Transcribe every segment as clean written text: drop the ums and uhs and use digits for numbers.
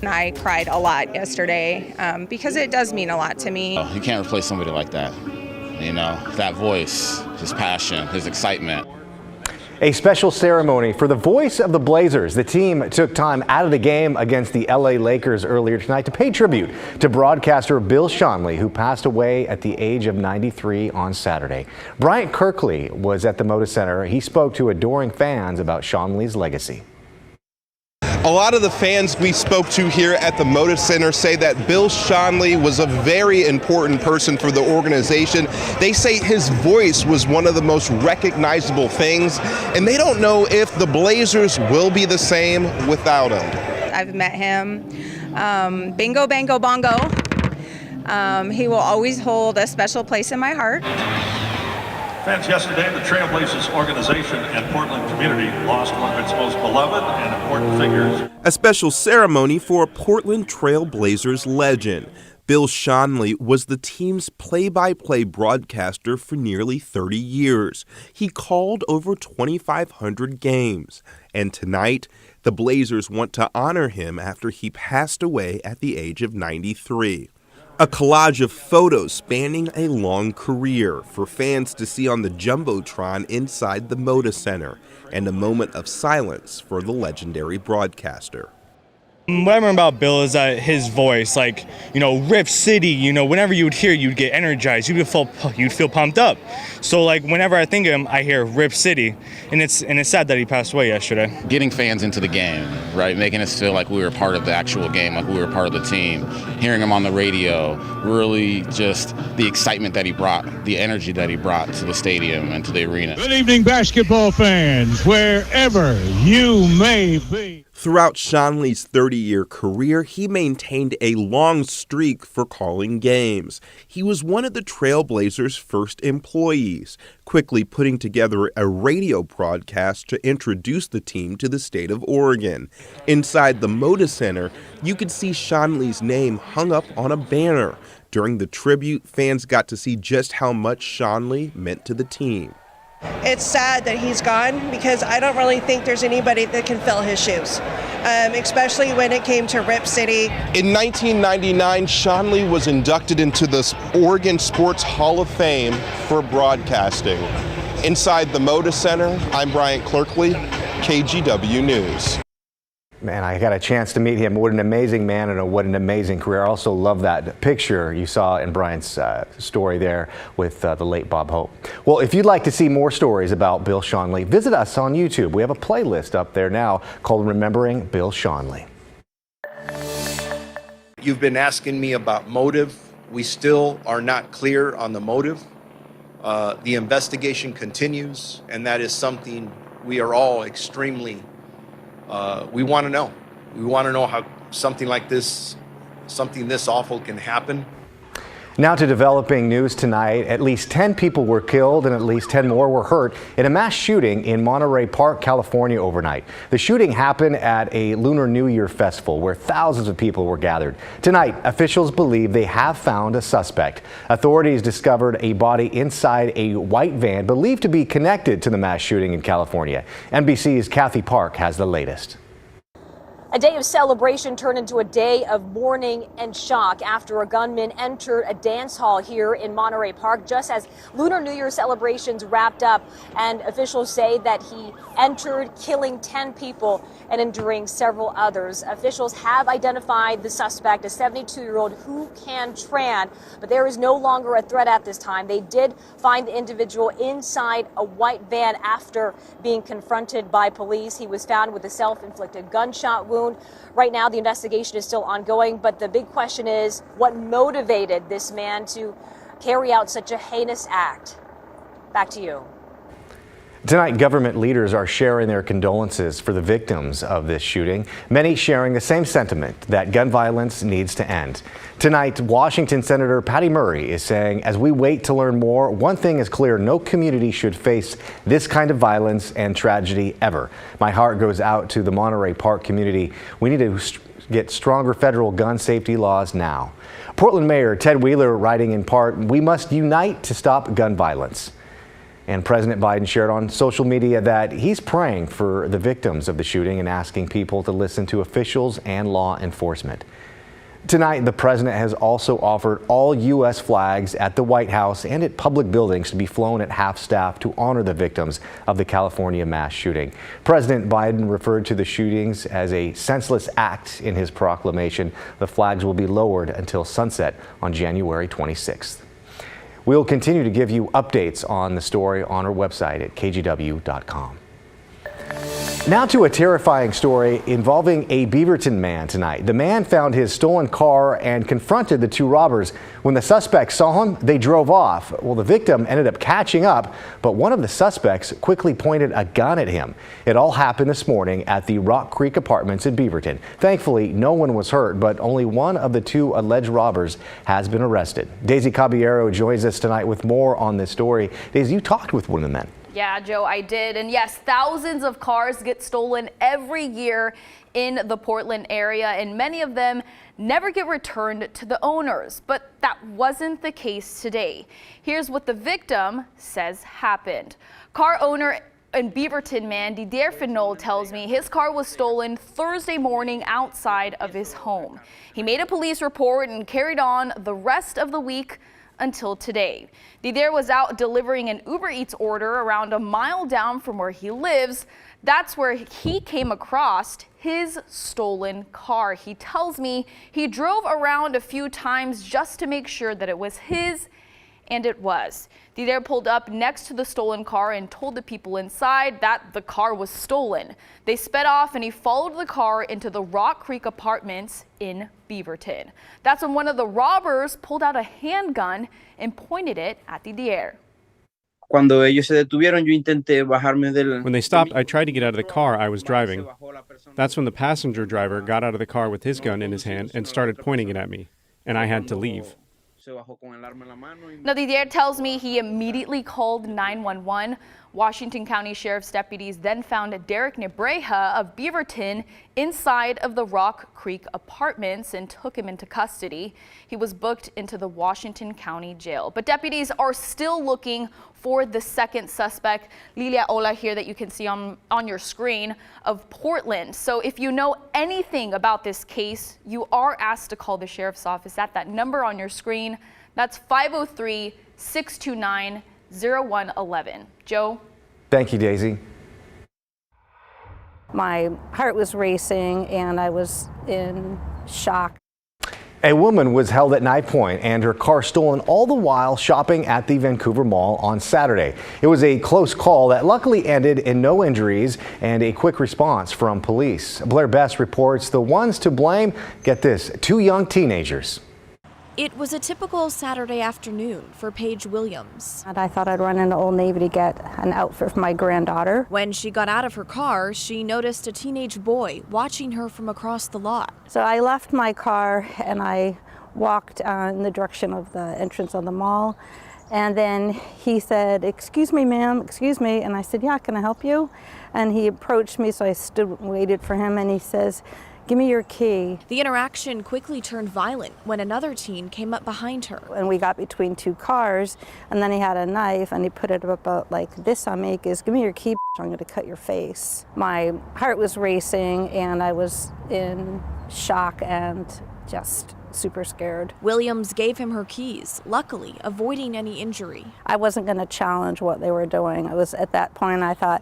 and I cried a lot yesterday because it does mean a lot to me. You can't replace somebody like that. You know, that voice, his passion, his excitement. A special ceremony for the voice of the Blazers. The team took time out of the game against the LA Lakers earlier tonight to pay tribute to broadcaster Bill Shonley, who passed away at the age of 93 on Saturday. Bryant Kirkley was at the Moda Center. He spoke to adoring fans about Shonley's legacy. A lot of the fans we spoke to here at the Moda Center say that Bill Shonley was a very important person for the organization. They say his voice was one of the most recognizable things, and they don't know if the Blazers will be the same without him. I've met him. Bingo, bango, bongo. He will always hold a special place in my heart. Fans, yesterday, the Trailblazers organization and Portland community lost one of its most beloved and important figures. A special ceremony for a Portland Trailblazers legend. Bill Shonley was the team's play-by-play broadcaster for nearly 30 years. He called over 2,500 games. And tonight, the Blazers want to honor him after he passed away at the age of 93. A collage of photos spanning a long career for fans to see on the Jumbotron inside the Moda Center, and a moment of silence for the legendary broadcaster. What I remember about Bill is that his voice, like, Rip City, whenever you would hear, you'd get energized, you'd feel pumped up. So, like, whenever I think of him, I hear Rip City, and it's sad that he passed away yesterday. Getting fans into the game, right? Making us feel like we were part of the actual game, like we were part of the team. Hearing him on the radio, really just the excitement that he brought, the energy that he brought to the stadium and to the arena. Good evening, basketball fans, wherever you may be. Throughout Shonley's 30-year career, he maintained a long streak for calling games. He was one of the Trailblazers' first employees, quickly putting together a radio broadcast to introduce the team to the state of Oregon. Inside the Moda Center, you could see Shonley's name hung up on a banner. During the tribute, fans got to see just how much Shonley meant to the team. It's sad that he's gone because I don't really think there's anybody that can fill his shoes, especially when it came to Rip City. In 1999, Shonley was inducted into the Oregon Sports Hall of Fame for broadcasting. Inside the Moda Center, I'm Bryant Kirkley, KGW News. Man, I got a chance to meet him. What an amazing man and what an amazing career. I also love that picture you saw in Brian's story there with the late Bob Hope. Well, if you'd like to see more stories about Bill Shonley, visit us on YouTube. We have a playlist up there now called Remembering Bill Shonley. You've been asking me about motive. We still are not clear on the motive. The investigation continues, and that is something we are all extremely we want to know. We want to know how something like this, something this awful can happen. Now to developing news tonight. At least 10 people were killed and at least 10 more were hurt in a mass shooting in Monterey Park, California overnight. The shooting happened at a Lunar New Year festival where thousands of people were gathered. Tonight, officials believe they have found a suspect. Authorities discovered a body inside a white van believed to be connected to the mass shooting in California. NBC's Kathy Park has the latest. A day of celebration turned into a day of mourning and shock after a gunman entered a dance hall here in Monterey Park just as Lunar New Year celebrations wrapped up, and officials say that he entered, killing 10 people and injuring several others. Officials have identified the suspect, a 72-year-old Hu Can Tran, but there is no longer a threat at this time. They did find the individual inside a white van after being confronted by police. He was found with a self-inflicted gunshot wound. Right now, the investigation is still ongoing, but the big question is what motivated this man to carry out such a heinous act? Back to you. Tonight, government leaders are sharing their condolences for the victims of this shooting, many sharing the same sentiment that gun violence needs to end. Tonight, Washington Senator Patty Murray is saying, as we wait to learn more, one thing is clear: no community should face this kind of violence and tragedy ever. My heart goes out to the Monterey Park community. We need to get stronger federal gun safety laws now. Portland Mayor Ted Wheeler writing in part, "We must unite to stop gun violence." And President Biden shared on social media that he's praying for the victims of the shooting and asking people to listen to officials and law enforcement. Tonight, the president has also offered all U.S. flags at the White House and at public buildings to be flown at half-staff to honor the victims of the California mass shooting. President Biden referred to the shootings as a senseless act in his proclamation. The flags will be lowered until sunset on January 26th. We'll continue to give you updates on the story on our website at kgw.com. Now to a terrifying story involving a Beaverton man tonight. The man found his stolen car and confronted the two robbers. When the suspects saw him, they drove off. Well, the victim ended up catching up, but one of the suspects quickly pointed a gun at him. It all happened this morning at the Rock Creek Apartments in Beaverton. Thankfully, no one was hurt, but only one of the two alleged robbers has been arrested. Daisy Caballero joins us tonight with more on this story. Daisy, you talked with one of the men. Yeah, Joe, I did. And yes, thousands of cars get stolen every year in the Portland area, and many of them never get returned to the owners. But that wasn't the case today. Here's what the victim says happened. Car owner and Beaverton man Didier Finol tells me his car was stolen Thursday morning outside of his home. He made a police report and carried on the rest of the week until today. Didier was out delivering an Uber Eats order around a mile down from where he lives. That's where he came across his stolen car. He tells me he drove around a few times just to make sure that it was his, and it was. Didier pulled up next to the stolen car and told the people inside that the car was stolen. They sped off and he followed the car into the Rock Creek Apartments in Beaverton. That's when one of the robbers pulled out a handgun and pointed it at Didier. When they stopped, I tried to get out of the car I was driving. That's when the passenger driver got out of the car with his gun in his hand and started pointing it at me, and I had to leave. Now, Didier tells me he immediately called 911. Washington County Sheriff's deputies then found Derek Nebreja of Beaverton inside of the Rock Creek Apartments and took him into custody. He was booked into the Washington County Jail. But deputies are still looking for the second suspect, Lilia Ola here that you can see on your screen, of Portland. So if you know anything about this case, you are asked to call the sheriff's office at that number on your screen. That's 503-629-0111. Joe? Thank you, Daisy. My heart was racing and I was in shock. A woman was held at knife point and her car stolen, all the while shopping at the Vancouver Mall on Saturday. It was a close call that luckily ended in no injuries and a quick response from police. Blair Best reports the ones to blame, get this, two young teenagers. It was a typical Saturday afternoon for Paige Williams. And I thought I'd run into Old Navy to get an outfit for my granddaughter. When she got out of her car, she noticed a teenage boy watching her from across the lot. So I left my car and I walked in the direction of the entrance of the mall. And then he said, "Excuse me, ma'am, excuse me." And I said, "Yeah, can I help you?" And he approached me, so I stood and waited for him, and he says, "Give me your key." The interaction quickly turned violent when another teen came up behind her. And we got between two cars, and then he had a knife and he put it about like this on me, "Give me your key, I'm going to cut your face." My heart was racing and I was in shock and just super scared. Williams gave him her keys, luckily avoiding any injury. I wasn't going to challenge what they were doing. I was at that point, I thought,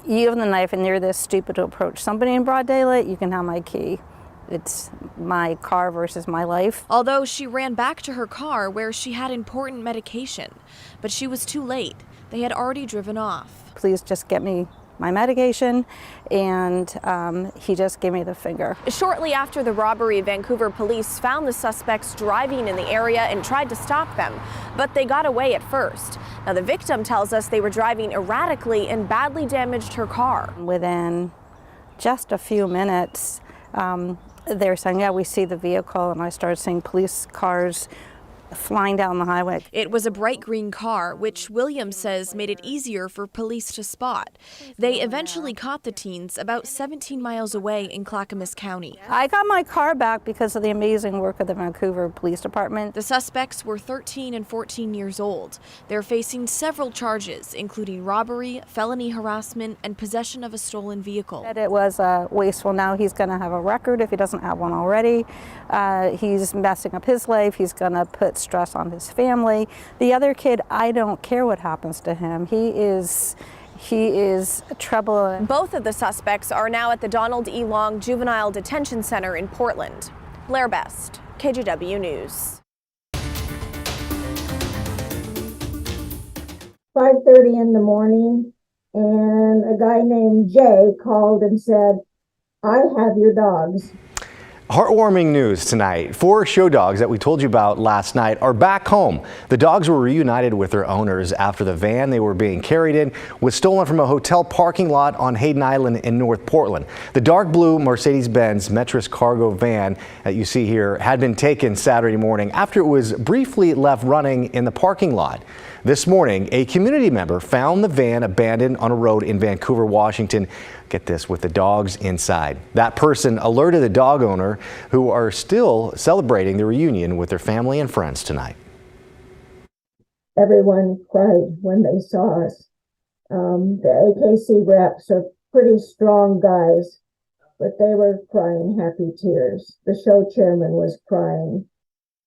you have the knife and you're this stupid to approach somebody in broad daylight, you can have my key. It's my car versus my life. Although she ran back to her car where she had important medication, but she was too late. They had already driven off. Please just get me my medication, and he just gave me the finger. Shortly after the robbery, Vancouver police found the suspects driving in the area and tried to stop them, but they got away at first. Now, the victim tells us they were driving erratically and badly damaged her car. Within just a few minutes, they're saying, "Yeah, we see the vehicle," and I started seeing police cars flying down the highway. It was a bright green car, which Williams says made it easier for police to spot. They eventually caught the teens about 17 miles away in Clackamas County. I got my car back because of the amazing work of the Vancouver Police Department. The suspects were 13 and 14 years old. They're facing several charges, including robbery, felony harassment, and possession of a stolen vehicle. It was wasteful. Now he's going to have a record if he doesn't have one already. He's messing up his life. He's going to put stress on his family. The other kid, I don't care what happens to him. He is trouble. Both of the suspects are now at the Donald E. Long Juvenile Detention Center in Portland. Blair Best, KGW News. 5:30 in the morning, and a guy named Jay called and said, "I have your dogs." Heartwarming news tonight. 4 show dogs that we told you about last night are back home. The dogs were reunited with their owners after the van they were being carried in was stolen from a hotel parking lot on Hayden Island in North Portland. The dark blue Mercedes-Benz Metris cargo van that you see here had been taken Saturday morning after it was briefly left running in the parking lot. This morning, a community member found the van abandoned on a road in Vancouver, Washington. Get this, with the dogs inside. That person alerted the dog owner, who are still celebrating the reunion with their family and friends tonight. Everyone cried when they saw us. The AKC reps are pretty strong guys, but they were crying happy tears. The show chairman was crying.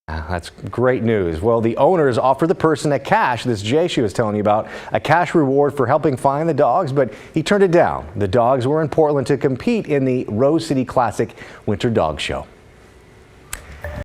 That's great news. Well, the owners offered the person a cash, this Jay she was telling you about, a cash reward for helping find the dogs, but he turned it down. The dogs were in Portland to compete in the Rose City Classic Winter Dog Show.